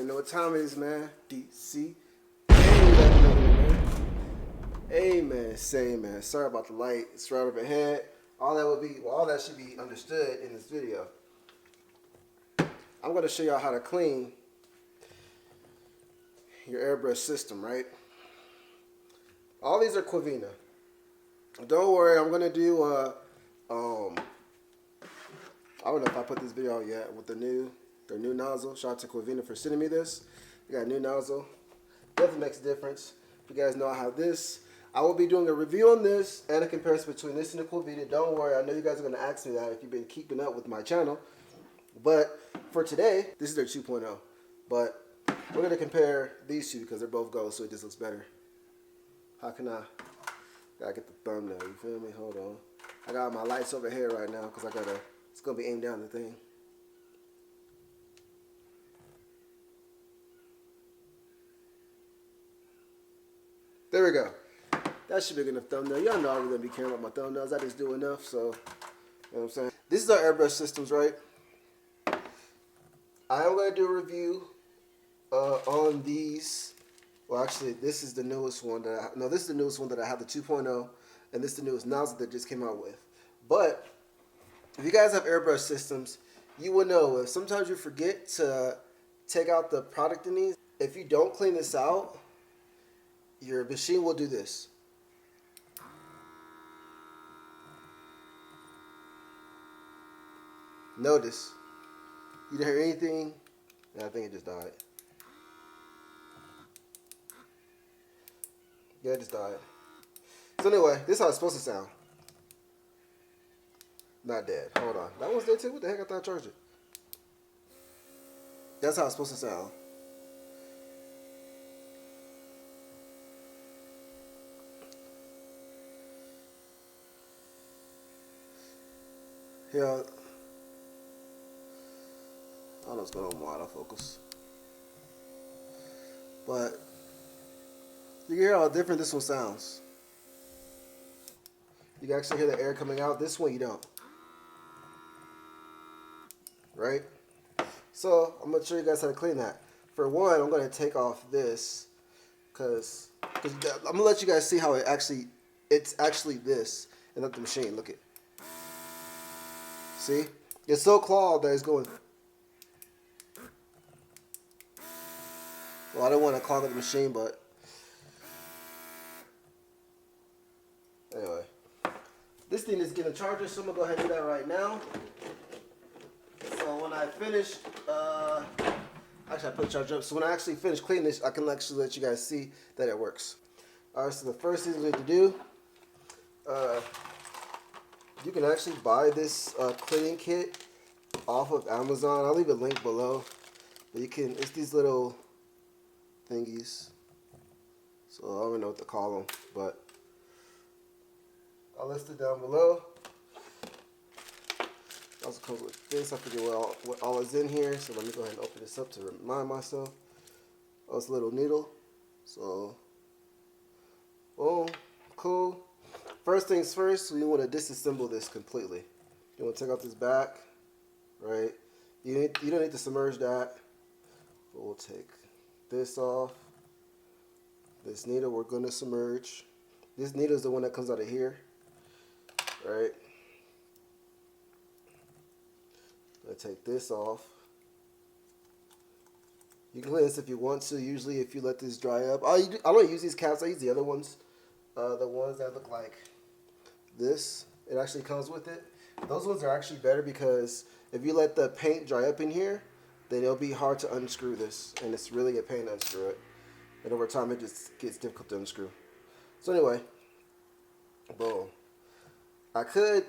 What time it is, man? DC. Hey, man. Say, man. Sorry about the light. It's right overhead. All that should be understood in this video. I'm going to show y'all how to clean your airbrush system, right? All these are Quivena. Don't worry, I'm going to do I don't know if I put this video out yet with their new nozzle. Shout out to Quivena for sending me this. We got a new nozzle. Definitely makes a difference. If you guys know I have this, I will be doing a review on this and a comparison between this and the Quivena. Don't worry, I know you guys are going to ask me that if you've been keeping up with my channel. But for today, this is their 2.0. But we're going to compare these two because they're both gold, so it just looks better. How can I? Gotta get the thumbnail, you feel me? Hold on. I got my lights over here right now because it's going to be aimed down the thing. There we go. That should be a good enough thumbnail. Y'all know I'm going to be caring about my thumbnails. I just do enough, so, you know what I'm saying? This is our airbrush systems, right? I am going to do a review on these. Well, actually, this is the newest one this is the newest one that I have, the 2.0, and this is the newest nozzle that just came out with. But if you guys have airbrush systems, you will know if sometimes you forget to take out the product in these. If you don't clean this out, your machine will do this. Notice, you didn't hear anything, and I think it just died. Yeah, it just died. So anyway, this is how it's supposed to sound. Not dead. Hold on. That one's dead too? What the heck? I thought I charged it. That's how it's supposed to sound. Yeah. I don't know what's going on with autofocus. But you can hear how different this one sounds. You can actually hear the air coming out. This one you don't. Right? So I'm going to show you guys how to clean that. For one, I'm going to take off this because I'm going to let you guys see how it's actually this and not the machine. Look it. See? It's so clogged that it's going. Well, I don't want to clog up the machine, but anyway. This thing is getting a charger, so I'm going to go ahead and do that right now. So when I finish, actually I put the charger up. So when I actually finish cleaning this, I can actually let you guys see that it works. Alright, so the first thing we need to do, you can actually buy this cleaning kit off of Amazon. I'll leave a link below. But you can, it's these little thingies. So I don't even know what to call them, but I'll list it down below. Also comes with this. I forget what all is in here, so let me go ahead and open this up to remind myself. Oh, it's a little needle. So, boom, cool. First things first, we want to disassemble this completely. You want to take out this back, right? You don't need to submerge that. But we'll take this off. This needle we're going to submerge. This needle is the one that comes out of here, right? I'm going to take this off. You can clean this if you want to. Usually if you let this dry up. I don't use these caps. I use the other ones. The ones that look like this. It actually comes with it. Those ones are actually better because if you let the paint dry up in here, then it'll be hard to unscrew this. And it's really a pain to unscrew it. And over time it just gets difficult to unscrew. So anyway, Boom. I could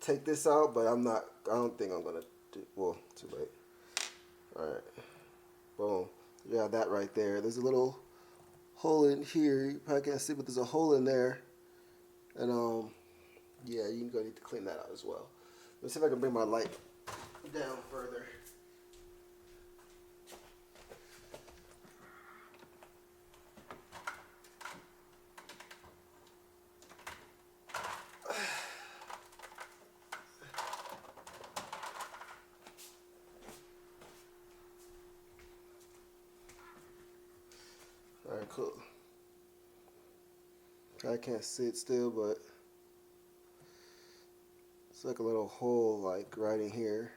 take this out, but I'm not. I don't think I'm gonna do. Well, too late. All right. Boom. You have that right there. There's a little hole in here. You probably can't see, but there's a hole in there. And yeah, you're gonna need to clean that out as well. Let's see if I can bring my light down further. All right, cool. I can't see it still, but it's like a little hole, like right in here.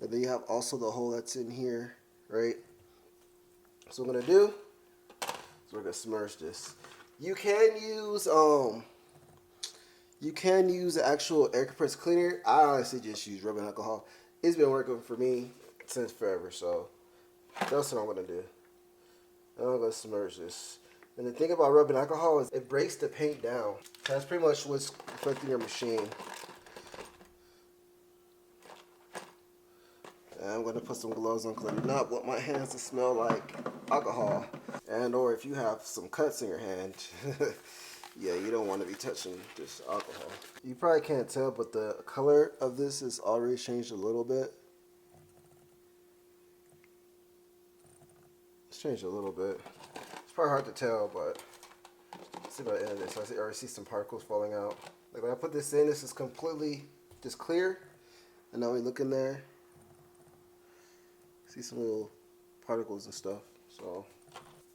And then you have also the hole that's in here, right? So what we're gonna do is we're gonna submerge this. You can use the actual air compressor cleaner. I honestly just use rubbing alcohol. It's been working for me since forever, so that's what I'm gonna do. I'm gonna submerge this. And the thing about rubbing alcohol is it breaks the paint down. That's pretty much what's affecting your machine. And I'm gonna put some gloves on because I do not want my hands to smell like alcohol. And or if you have some cuts in your hand, yeah, you don't want to be touching this alcohol. You probably can't tell, but the color of this is already changed a little bit. It's changed a little bit. It's probably hard to tell, but let's see by the end of this. I already see some particles falling out. Like when I put this in, this is completely just clear. And now we look in there, see some little particles and stuff. So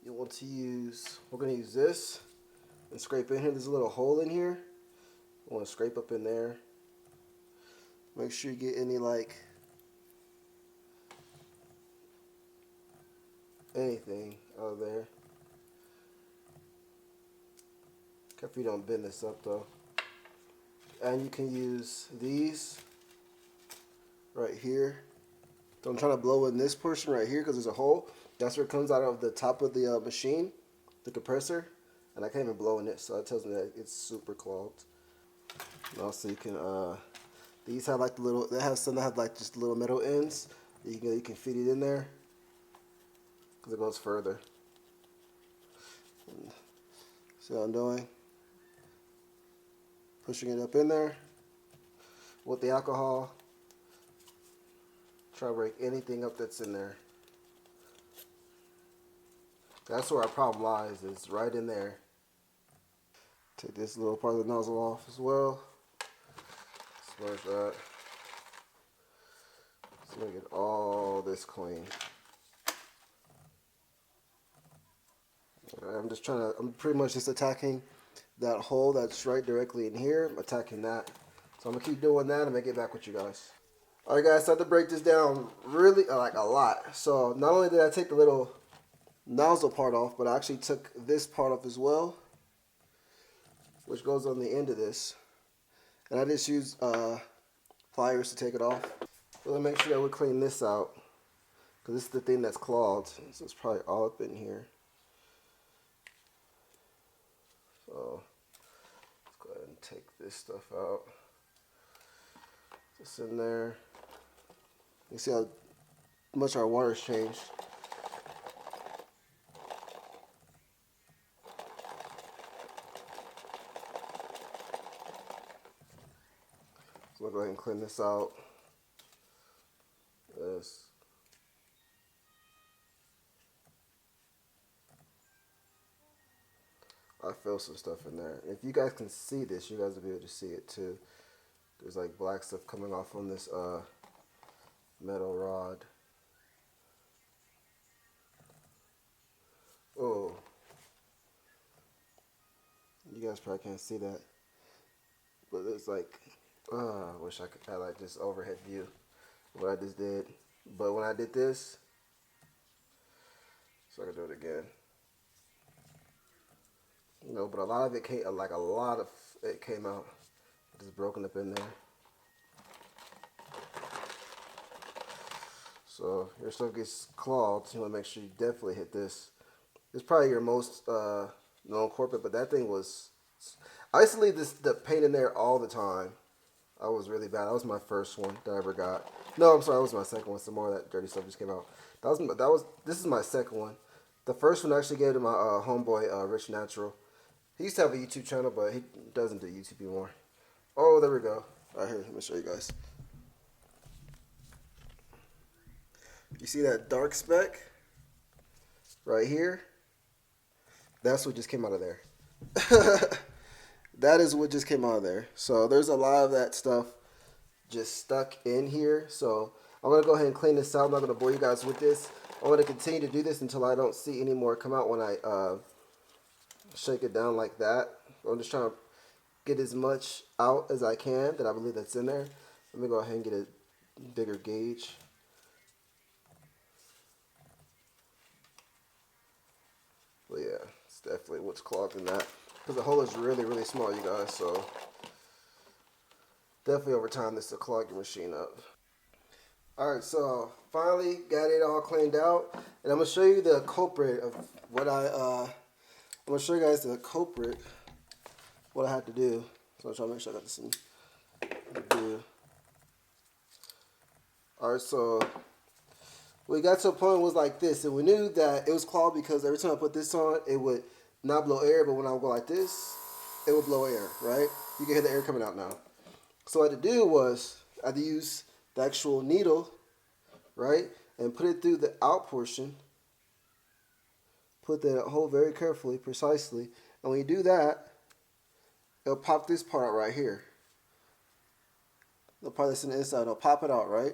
you want to use, we're gonna use this and scrape in here. There's a little hole in here. I want to scrape up in there. Make sure you get any like anything out of there. Careful you don't bend this up though. And you can use these right here. So I'm trying to blow in this portion right here because there's a hole. That's where it comes out of the top of the machine, the compressor. And I can't even blow in it, so that tells me that it's super clogged. And also you can, these have like the little, they have some that have like just little metal ends. You can feed it in there because it goes further. And see what I'm doing? Pushing it up in there with the alcohol. Try to break anything up that's in there. That's where our problem lies, is right in there. Take this little part of the nozzle off as well. Smudge that. So we get all this clean. I'm pretty much just attacking that hole that's right directly in here. I'm attacking that. So I'm gonna keep doing that and then get back with you guys. Alright guys, so I had to break this down really like a lot. So not only did I take the little nozzle part off, but I actually took this part off as well, which goes on the end of this. And I just used pliers to take it off. So let's make sure that we clean this out, because this is the thing that's clogged. So it's probably all up in here. So let's go ahead and take this stuff out. Just in there. You see how much our water's changed. So we'll go ahead and clean this out. This. I feel some stuff in there. If you guys can see this, you guys will be able to see it too. There's like black stuff coming off on this metal rod. Oh, you guys probably can't see that, but it's like, I wish I could have like this overhead view of what I just did. But when I did this, so I can do it again. You know, but a lot of it came, like a lot of it came out just broken up in there. So if your stuff gets clogged, you want to make sure you definitely hit this. It's probably your most non corporate, but that thing was. I used to leave the paint in there all the time. I was really bad. That was my first one that I ever got. No, I'm sorry, that was my second one. Some more of that dirty stuff just came out. This is my second one. The first one I actually gave to my homeboy, Rich Natural. He used to have a YouTube channel, but he doesn't do YouTube anymore. Oh, there we go. All right, here, let me show you guys. You see that dark speck right here? That's what just came out of there. That is what just came out of there. So there's a lot of that stuff just stuck in here. So I'm going to go ahead and clean this out. I'm not going to bore you guys with this. I'm going to continue to do this until I don't see any more come out when I shake it down like that. I'm just trying to get as much out as I can that I believe that's in there. Let me go ahead and get a bigger gauge. But yeah, it's definitely what's clogged in that. Because the hole is really, really small, you guys. So definitely over time, this will clog your machine up. Alright, so finally got it all cleaned out. And I'm going to show you the culprit of what I'm going to show you guys the culprit, what I had to do. So I'm trying to make sure I got this in to do. Alright, so we got to a point was like this, and we knew that it was clogged because every time I put this on, it would not blow air, but when I would go like this, it would blow air, right? You can hear the air coming out now. So what I had to do was, I had to use the actual needle, right, and put it through the out portion. Put that hole very carefully, precisely, and when you do that, it'll pop this part out right here. The part that's in the inside, it'll pop it out, right?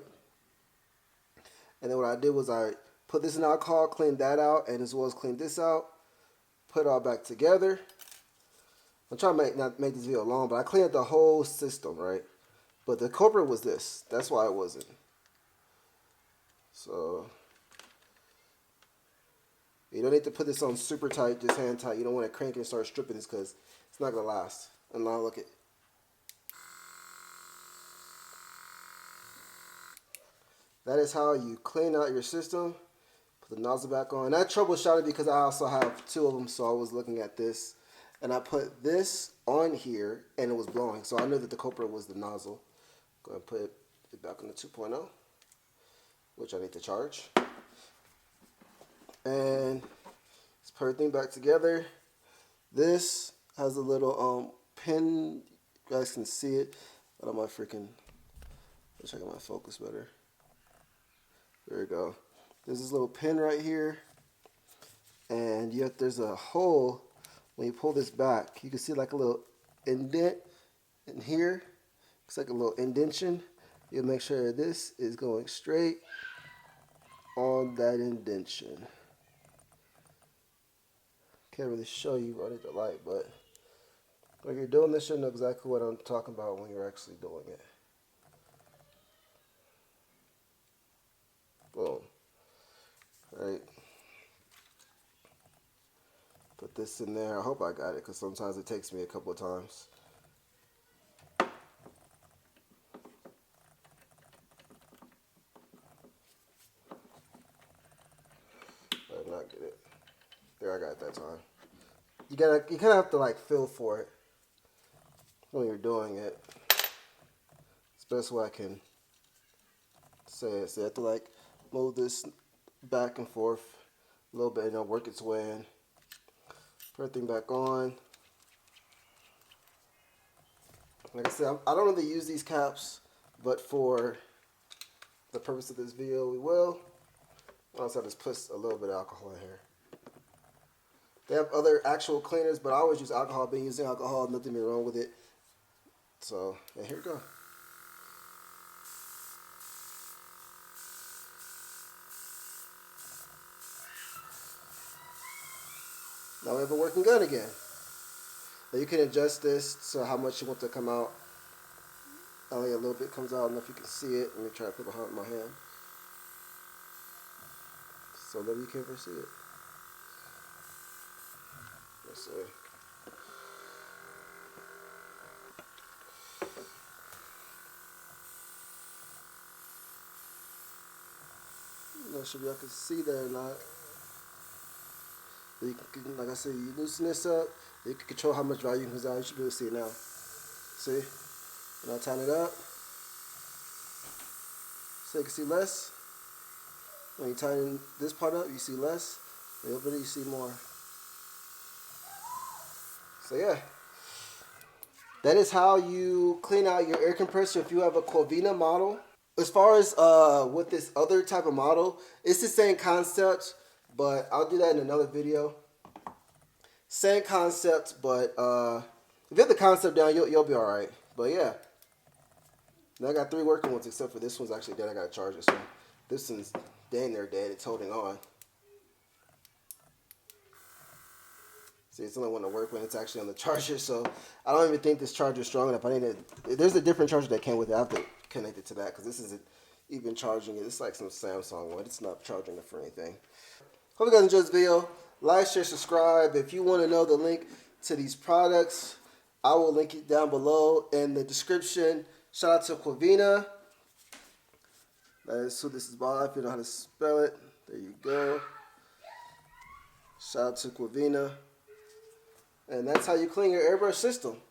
And then what I did was I put this in alcohol, cleaned that out, and as well as cleaned this out, put it all back together. I'm trying to not make this video long, but I cleaned the whole system, right? But the culprit was this. That's why it wasn't. So you don't need to put this on super tight, just hand tight. You don't want to crank it and start stripping this because it's not going to last. And now look at. That is how you clean out your system. Put the nozzle back on. And I troubleshot it because I also have two of them, so I was looking at this. And I put this on here, and it was blowing. So I knew that the culprit was the nozzle. Go ahead and put it back on the 2.0, which I need to charge. And let's put everything back together. This has a little pin. You guys can see it. But I'm let's check out my focus better. There we go. There's this little pin right here, and yet there's a hole. When you pull this back, you can see like a little indent in here. It's like a little indentation. You'll make sure this is going straight on that indentation. Can't really show you right at the light, but when you're doing this, you'll know exactly what I'm talking about when you're actually doing it. Boom. Right. Put this in there. I hope I got it because sometimes it takes me a couple of times. I did not get it. There, I got it that time. You kind of have to like feel for it when you're doing it. It's the best way I can say it. So you have to like move this back and forth a little bit and it'll work its way in. Put everything back on. Like I said, I don't really use these caps, but for the purpose of this video, we will. Also, I just put a little bit of alcohol in here. They have other actual cleaners, but I always use alcohol. I've been using alcohol, nothing wrong with it. So, yeah, here we go. Now we have a working gun again. Now you can adjust this to how much you want to come out. Only a little bit comes out. I don't know if you can see it. Let me try to put it behind my hand so that you can see it. Let's see. I'm not sure if y'all can see that or not. So you can, like I said, you loosen this up. You can control how much volume comes out. You should be able to see it now. See? When I tighten it up, so you can see less. When you tighten this part up, you see less. When you open it, you see more. So yeah, that is how you clean out your air compressor if you have a Quivena model. As far as with this other type of model, it's the same concept, but I'll do that in another video. Same concept, but if you have the concept down, you'll be all right. But yeah, now I got 3 working ones, except for this one's actually dead. I gotta charge it, so this one's dang near dead. It's holding on. See, it's the only one to work when it's actually on the charger, so I don't even think this charger is strong enough. I need to. There's a different charger that came with it. I have to connect it to that because this isn't even charging it. It's like some Samsung one. It's not charging it for anything. Hope you guys enjoyed this video. Like, share, subscribe. If you want to know the link to these products, I will link it down below in the description. Shout out to Quivena. That is who this is by. If you know how to spell it, there you go. Shout out to Quivena. And that's how you clean your airbrush system.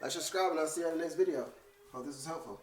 Like, subscribe, and I'll see you in the next video. Hope this was helpful.